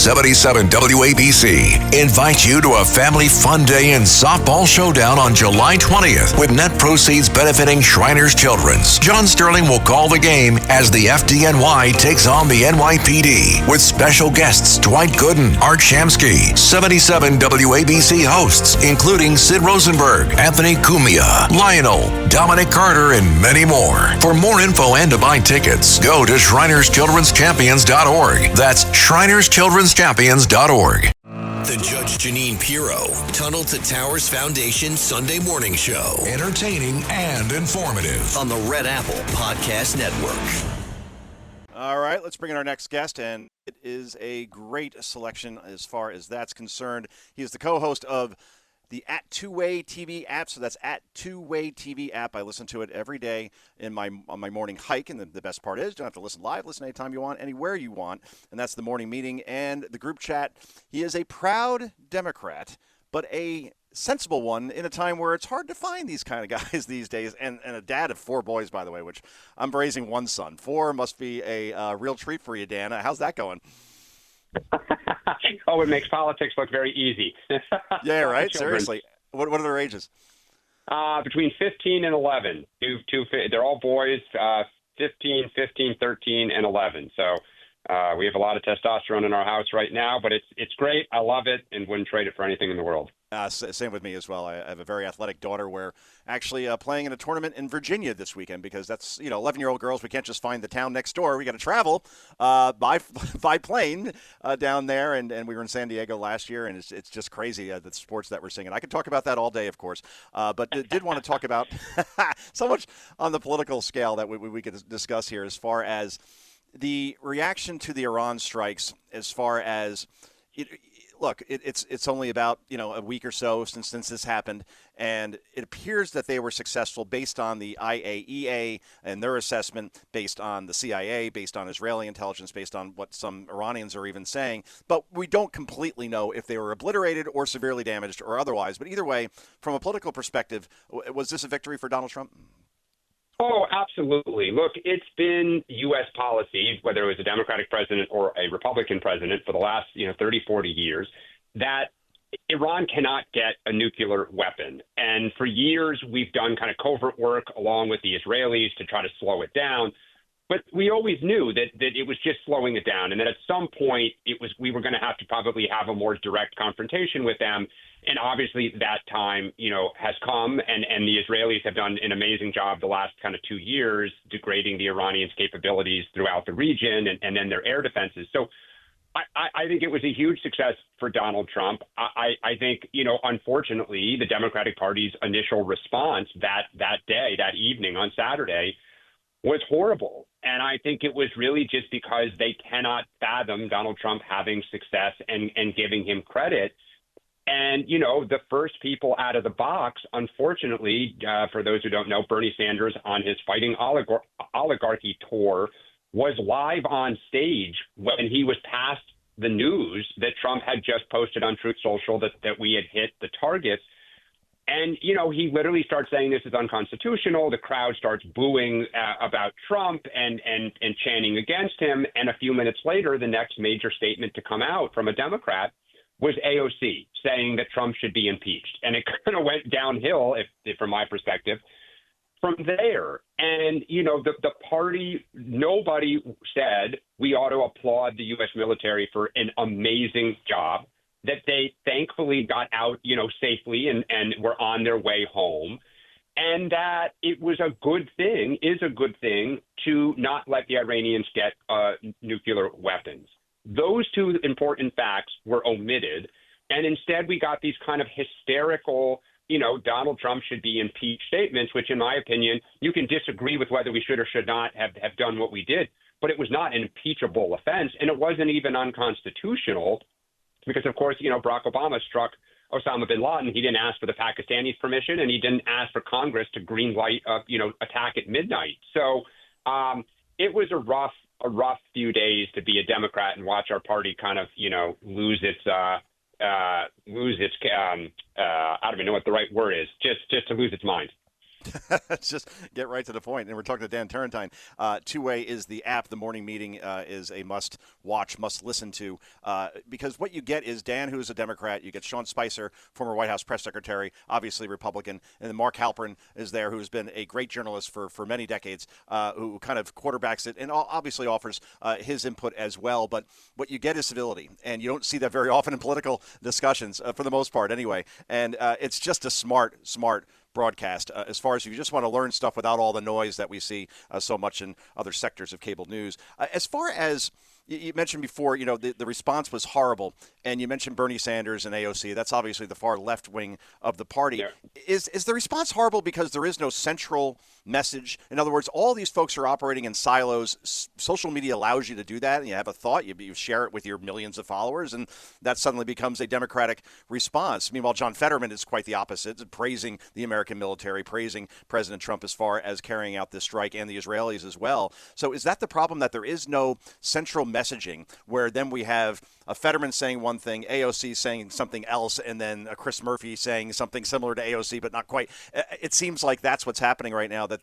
77 WABC invites you to a family fun day and softball showdown on July 20th with net proceeds benefiting Shriners Children's. John Sterling will call the game as the FDNY takes on the NYPD with special guests Dwight Gooden, Art Shamsky, 77 WABC hosts, including Sid Rosenberg, Anthony Cumia, Lionel, Dominic Carter, and many more. For more info and to buy tickets, go to ShrinersChildren'sChampions.org. That's ShrinersChildren'sChampions.org. The Judge Janine Pirro, Tunnel to Towers Foundation Sunday Morning Show. Entertaining and informative. On the Red Apple Podcast Network. All right, let's bring in our next guest, and it is a great selection as far as that's concerned. He is the co-host of the @2way TV app, so that's @2way TV app. I listen to it every day on my morning hike, and the best part is you don't have to listen live. Listen anytime you want, anywhere you want, and that's the morning meeting and the group chat. He is a proud Democrat, but a sensible one in a time where it's hard to find these kind of guys these days, and a dad of 4 boys, by the way, which I'm raising 1 son. 4 must be a real treat for you, Dan. How's that going? Oh, it makes politics look very easy. Yeah, right? Seriously. What are their ages? Between 15 and 11. They're all boys, 15, 13, and 11. So we have a lot of testosterone in our house right now, but it's great. I love it and wouldn't trade it for anything in the world. Same with me as well. I have a very athletic daughter. We're actually playing in a tournament in Virginia this weekend because that's, 11-year-old girls. We can't just find the town next door. We got to travel by plane down there. And we were in San Diego last year, and it's just crazy the sports that we're seeing. And I could talk about that all day, of course. But did want to talk about so much on the political scale that we could discuss here as far as the reaction to the Iran strikes, as far as look, it's only about a week or so since this happened, and it appears that they were successful based on the IAEA and their assessment, based on the CIA, based on Israeli intelligence, based on what some Iranians are even saying. But we don't completely know if they were obliterated or severely damaged or otherwise. But either way, from a political perspective, was this a victory for Donald Trump? Oh, absolutely. Look, it's been U.S. policy, whether it was a Democratic president or a Republican president for the last 30, 40 years, that Iran cannot get a nuclear weapon. And for years, we've done kind of covert work along with the Israelis to try to slow it down. But we always knew that it was just slowing it down, and that at some point we were going to have to probably have a more direct confrontation with them. And obviously that time, has come, and the Israelis have done an amazing job the last kind of 2 years degrading the Iranians' capabilities throughout the region and then their air defenses. So I think it was a huge success for Donald Trump. I think, unfortunately, the Democratic Party's initial response that day, that evening on Saturday, was horrible. And I think it was really just because they cannot fathom Donald Trump having success and giving him credit. And, the first people out of the box, unfortunately, for those who don't know, Bernie Sanders on his Fighting Oligarchy tour was live on stage when he was passed the news that Trump had just posted on Truth Social that we had hit the targets. And, he literally starts saying this is unconstitutional. The crowd starts booing about Trump and chanting against him. And a few minutes later, the next major statement to come out from a Democrat was AOC saying that Trump should be impeached. And it kind of went downhill, if from my perspective, from there. And, the party, nobody said we ought to applaud the U.S. military for an amazing job, that they thankfully got out, safely and were on their way home, and that it was is a good thing to not let the Iranians get nuclear weapons. Those two important facts were omitted, and instead we got these kind of hysterical, Donald Trump should be impeached statements, which in my opinion, you can disagree with whether we should or should not have done what we did, but it was not an impeachable offense, and it wasn't even unconstitutional. Because, of course, Barack Obama struck Osama bin Laden. He didn't ask for the Pakistanis' permission, and he didn't ask for Congress to green light attack at midnight. So it was a rough few days to be a Democrat and watch our party kind of, lose its I don't even know what the right word is, just to lose its mind. Just get right to the point. And we're talking to Dan Turrentine. Two-Way is the app. The morning meeting is a must-watch, must-listen to, because what you get is Dan, who is a Democrat. You get Sean Spicer, former White House press secretary, obviously Republican, and then Mark Halperin is there, who's been a great journalist for many decades, who kind of quarterbacks it and obviously offers his input as well. But what you get is civility, and you don't see that very often in political discussions, for the most part anyway. And it's just a smart broadcast as far as if you just want to learn stuff without all the noise that we see so much in other sectors of cable news. As far as you mentioned before, the response was horrible, and you mentioned Bernie Sanders and AOC. That's obviously the far left wing of the party. Yeah. Is the response horrible because there is no central message? In other words, all these folks are operating in silos. Social media allows you to do that, and you have a thought, you share it with your millions of followers, and that suddenly becomes a Democratic response. Meanwhile, John Fetterman is quite the opposite, praising the American military, praising President Trump as far as carrying out this strike, and the Israelis as well. So is that the problem, that there is no central messaging, where then we have a Fetterman saying one thing, AOC saying something else, and then a Chris Murphy saying something similar to AOC, but not quite? It seems like that's what's happening right now, that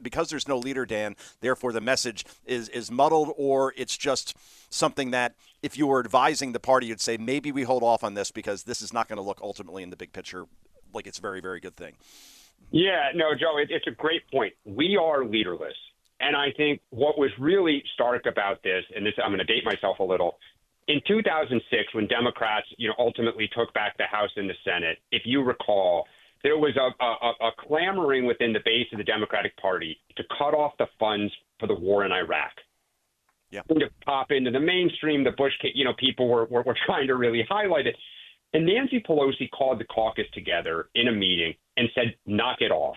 because there's no leader, Dan, therefore the message is muddled, or it's just something that if you were advising the party, you'd say, maybe we hold off on this because this is not going to look ultimately in the big picture like it's a very, very good thing. Yeah, no, Joe, it's a great point. We are leaderless. And I think what was really stark about this, and this, I'm going to date myself a little, in 2006, when Democrats, ultimately took back the House and the Senate, if you recall, there was a clamoring within the base of the Democratic Party to cut off the funds for the war in Iraq. Yeah. To pop into the mainstream, the Bush, people were trying to really highlight it. And Nancy Pelosi called the caucus together in a meeting and said, knock it off.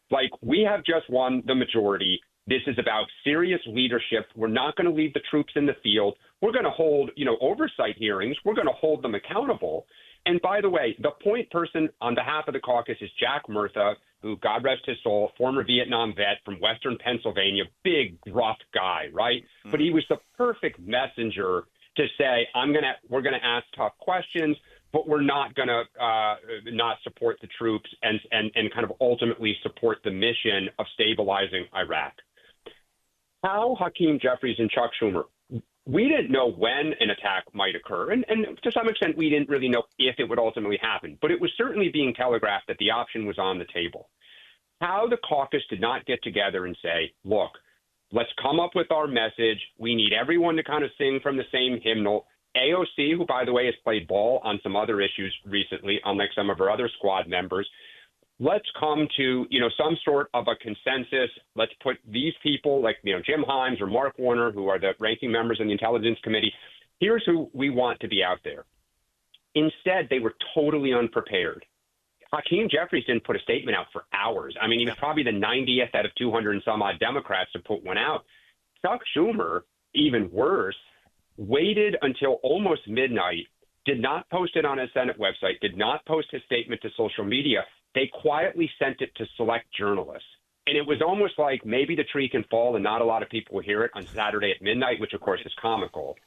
Like, we have just won the majority. This is about serious leadership. We're not going to leave the troops in the field. We're going to hold, oversight hearings. We're going to hold them accountable. And by the way, the point person on behalf of the caucus is Jack Murtha, who, God rest his soul, former Vietnam vet from Western Pennsylvania, big, rough guy, right? Mm-hmm. But he was the perfect messenger to say, we're going to ask tough questions, but we're not going to not support the troops and kind of ultimately support the mission of stabilizing Iraq. How Hakeem Jeffries and Chuck Schumer, we didn't know when an attack might occur, and to some extent we didn't really know if it would ultimately happen, but it was certainly being telegraphed that the option was on the table. How the caucus did not get together and say, look, let's come up with our message. We need everyone to kind of sing from the same hymnal. AOC, who, by the way, has played ball on some other issues recently, unlike some of her other squad members, let's come to, some sort of a consensus. Let's put these people like, Jim Himes or Mark Warner, who are the ranking members in the Intelligence Committee. Here's who we want to be out there. Instead, they were totally unprepared. Hakeem Jeffries didn't put a statement out for hours. I mean, he was probably the 90th out of 200 and some odd Democrats to put one out. Chuck Schumer, even worse, waited until almost midnight, did not post it on his Senate website, did not post his statement to social media. They quietly sent it to select journalists. And it was almost like maybe the tree can fall and not a lot of people will hear it on Saturday at midnight, which, of course, is comical.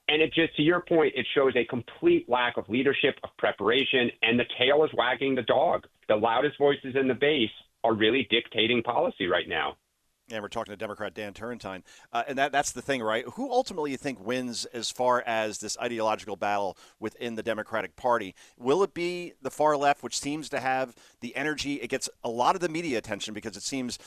And it just, to your point, it shows a complete lack of leadership, of preparation, and the tail is wagging the dog. The loudest voices in the base are really dictating policy right now. And we're talking to Democrat Dan Turrentine. And that's the thing, right? Who ultimately you think wins as far as this ideological battle within the Democratic Party? Will it be the far left, which seems to have the energy? It gets a lot of the media attention because it seems,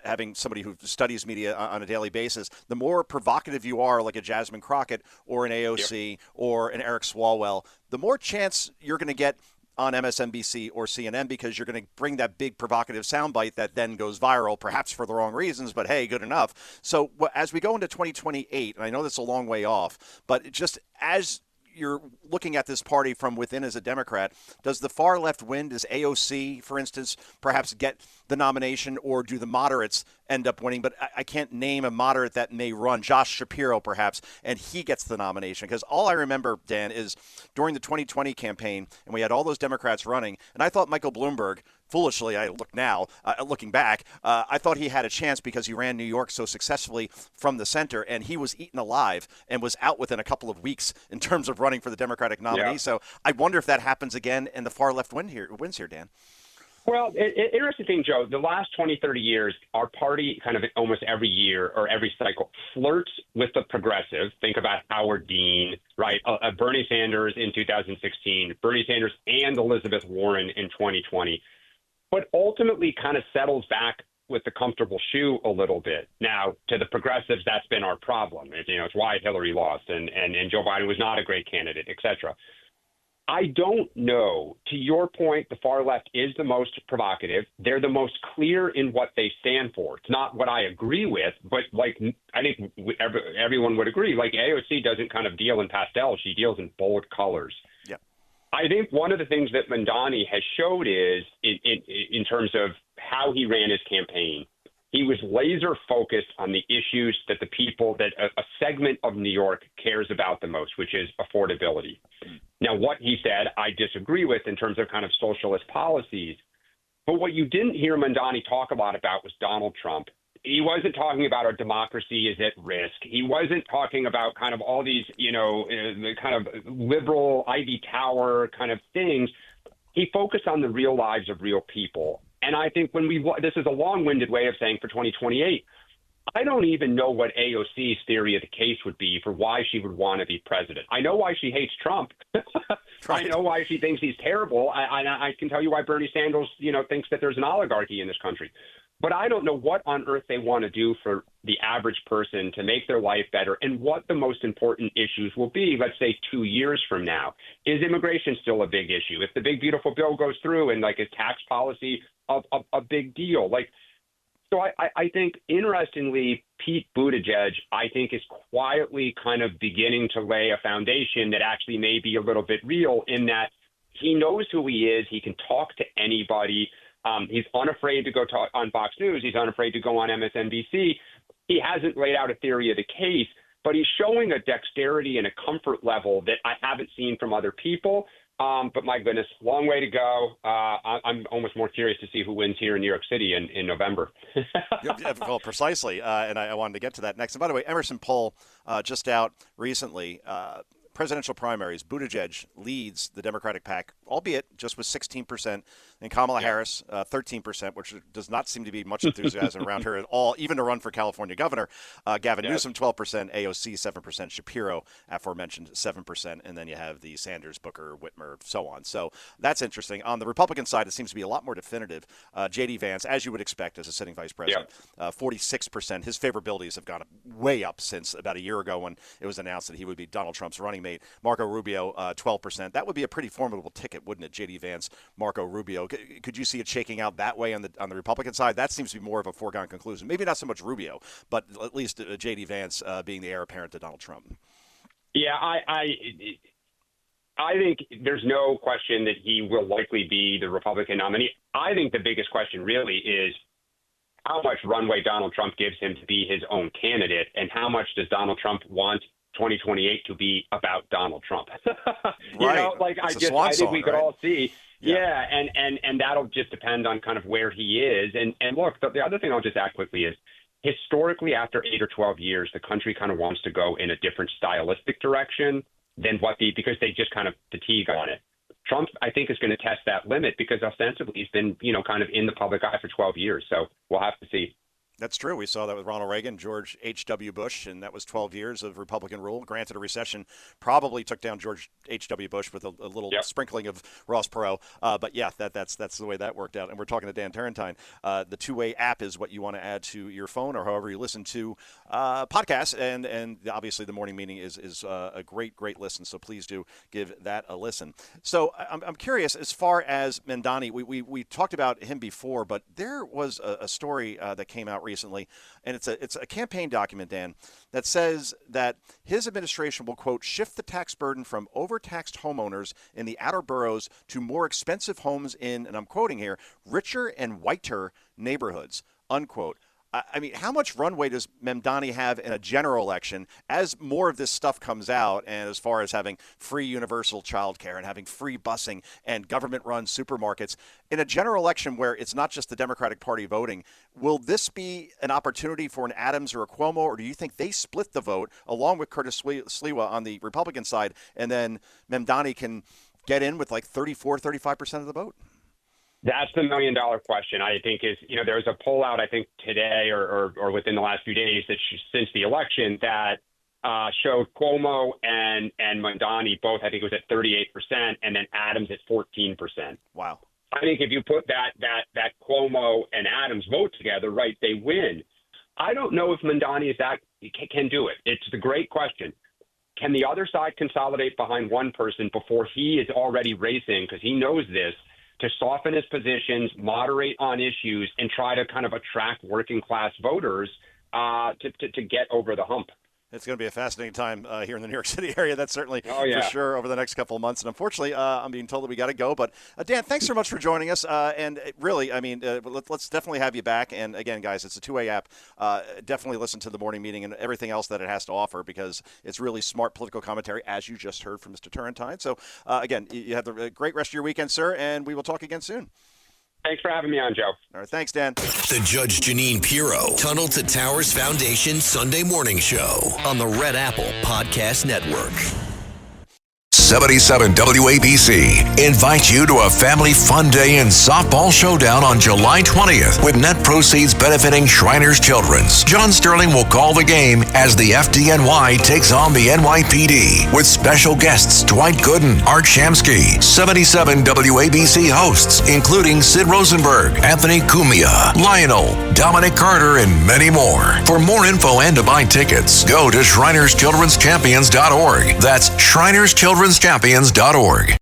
having somebody who studies media on a daily basis, the more provocative you are, like a Jasmine Crockett or an AOC or an Eric Swalwell, the more chance you're going to get on MSNBC or CNN, because you're going to bring that big provocative soundbite that then goes viral, perhaps for the wrong reasons, but hey, good enough. So as we go into 2028, and I know that's a long way off, but just as you're looking at this party from within as a Democrat, does the far left win? Does AOC, for instance, perhaps get the nomination, or do the moderates end up winning? But I can't name a moderate that may run. Josh Shapiro, perhaps, and he gets the nomination. Because all I remember, Dan, is during the 2020 campaign, and we had all those Democrats running, and I thought Michael Bloomberg, foolishly, I look now, looking back, I thought he had a chance because he ran New York so successfully from the center, and he was eaten alive and was out within a couple of weeks in terms of running for the Democratic nominee. Yeah. So I wonder if that happens again and the far left wins here, Dan. Well, interesting thing, Joe, the last 20, 30 years, our party kind of almost every year or every cycle flirts with the progressive. Think about Howard Dean, right? Bernie Sanders in 2016, Bernie Sanders and Elizabeth Warren in 2020, but ultimately kind of settles back with the comfortable shoe a little bit. Now, to the progressives, that's been our problem. It's why Hillary lost and Joe Biden was not a great candidate, et cetera. I don't know. To your point, the far left is the most provocative. They're the most clear in what they stand for. It's not what I agree with, but I think everyone would agree. Like AOC doesn't kind of deal in pastels; she deals in bold colors. Yeah. I think one of the things that Mamdani has showed is in terms of how he ran his campaign. He was laser focused on the issues that the people that a segment of New York cares about the most, which is affordability. Now, what he said, I disagree with in terms of kind of socialist policies. But what you didn't hear Mamdani talk a lot about was Donald Trump. He wasn't talking about our democracy is at risk. He wasn't talking about kind of all these, the kind of liberal Ivy Tower kind of things. He focused on the real lives of real people. And I think this is a long-winded way of saying for 2028, I don't even know what AOC's theory of the case would be for why she would want to be president. I know why she hates Trump. I know why she thinks he's terrible. I can tell you why Bernie Sanders, thinks that there's an oligarchy in this country. But I don't know what on earth they want to do for the average person to make their life better and what the most important issues will be, let's say 2 years from now. Is immigration still a big issue? If the big, beautiful bill goes through and is tax policy a big deal? So I think, interestingly, Pete Buttigieg, I think, is quietly kind of beginning to lay a foundation that actually may be a little bit real in that he knows who he is. He can talk to anybody. He's unafraid to go talk on Fox News. He's unafraid to go on MSNBC. He hasn't laid out a theory of the case, but he's showing a dexterity and a comfort level that I haven't seen from other people. But my goodness, long way to go. I'm almost more curious to see who wins here in New York City in November. Yeah, well, precisely. And I wanted to get to that next. And by the way, Emerson poll just out recently. Presidential primaries, Buttigieg leads the Democratic pack, albeit just with 16%, and Kamala Harris, 13%, which does not seem to be much enthusiasm around her at all, even to run for California governor. Gavin Newsom, 12%, AOC, 7%, Shapiro, aforementioned, 7%, and then you have the Sanders, Booker, Whitmer, so on. So that's interesting. On the Republican side, it seems to be a lot more definitive. J.D. Vance, as you would expect as a sitting vice president, 46%. His favorabilities have gone way up since about a year ago when it was announced that he would be Donald Trump's running mate. Marco Rubio, 12%. That would be a pretty formidable ticket, wouldn't it? J.D. Vance, Marco Rubio. Could you see it shaking out that way on the Republican side? That seems to be more of a foregone conclusion. Maybe not so much Rubio, but at least J.D. Vance being the heir apparent to Donald Trump. Yeah, I think there's no question that he will likely be the Republican nominee. I think the biggest question really is how much runway Donald Trump gives him to be his own candidate, and how much does Donald Trump want 2028 to be about Donald Trump? I think we could all see. Yeah, and that'll just depend on kind of where he is. And look, the other thing I'll just add quickly is historically, after 8 or 12 years, the country kind of wants to go in a different stylistic direction than because they just kind of fatigue on it. Trump, I think, is going to test that limit because ostensibly he's been, kind of in the public eye for 12 years. So we'll have to see. That's true. We saw that with Ronald Reagan, George H.W. Bush, and that was 12 years of Republican rule. Granted, a recession probably took down George H.W. Bush with a little sprinkling of Ross Perot. But yeah, that's the way that worked out. And we're talking to Dan Turrentine. The two-way app is what you want to add to your phone or however you listen to podcasts. And obviously the morning meeting is a great listen. So please do give that a listen. So I'm curious, as far as Mamdani, we talked about him before, but there was a story that came out recently, and it's a campaign document, Dan, that says that his administration will, quote, shift the tax burden from overtaxed homeowners in the outer boroughs to more expensive homes in, and I'm quoting here, richer and whiter neighborhoods, unquote. I mean, how much runway does Mamdani have in a general election as more of this stuff comes out, and as far as having free universal child care and having free busing and government-run supermarkets? In a general election where it's not just the Democratic Party voting, will this be an opportunity for an Adams or a Cuomo, or do you think they split the vote along with Curtis Sliwa on the Republican side, and then Mamdani can get in with like 34, 35% of the vote? That's the $1 million question. I think there's a poll out, I think today or within the last few days since the election that showed Cuomo and Mondani both, I think it was at 38%, and then Adams at 14%. Wow. I think if you put that Cuomo and Adams vote together, right, they win. I don't know if Mondani can do it. It's the great question. Can the other side consolidate behind one person before he is already racing, because he knows this, to soften his positions, moderate on issues, and try to kind of attract working class voters to get over the hump? It's going to be a fascinating time here in the New York City area. That's certainly for sure over the next couple of months. And unfortunately, I'm being told that we got to go. But Dan, thanks so much for joining us. And really, I mean, let's definitely have you back. And again, guys, it's a two-way app. Definitely listen to the morning meeting and everything else that it has to offer, because it's really smart political commentary, as you just heard from Mr. Turrentine. So again, you have a great rest of your weekend, sir, and we will talk again soon. Thanks for having me on, Joe. All right, thanks, Dan. The Judge Jeanine Pirro Tunnel to Towers Foundation Sunday Morning Show on the Red Apple Podcast Network. 77 WABC invites you to a family fun day and softball showdown on July 20th with net proceeds benefiting Shriners Children's. John Sterling will call the game as the FDNY takes on the NYPD with special guests Dwight Gooden, Art Shamsky, 77 WABC hosts including Sid Rosenberg, Anthony Cumia, Lionel, Dominic Carter, and many more. For more info and to buy tickets, go to ShrinersChildren'sChampions.org. That's ShrinersChildren'sChampions.org.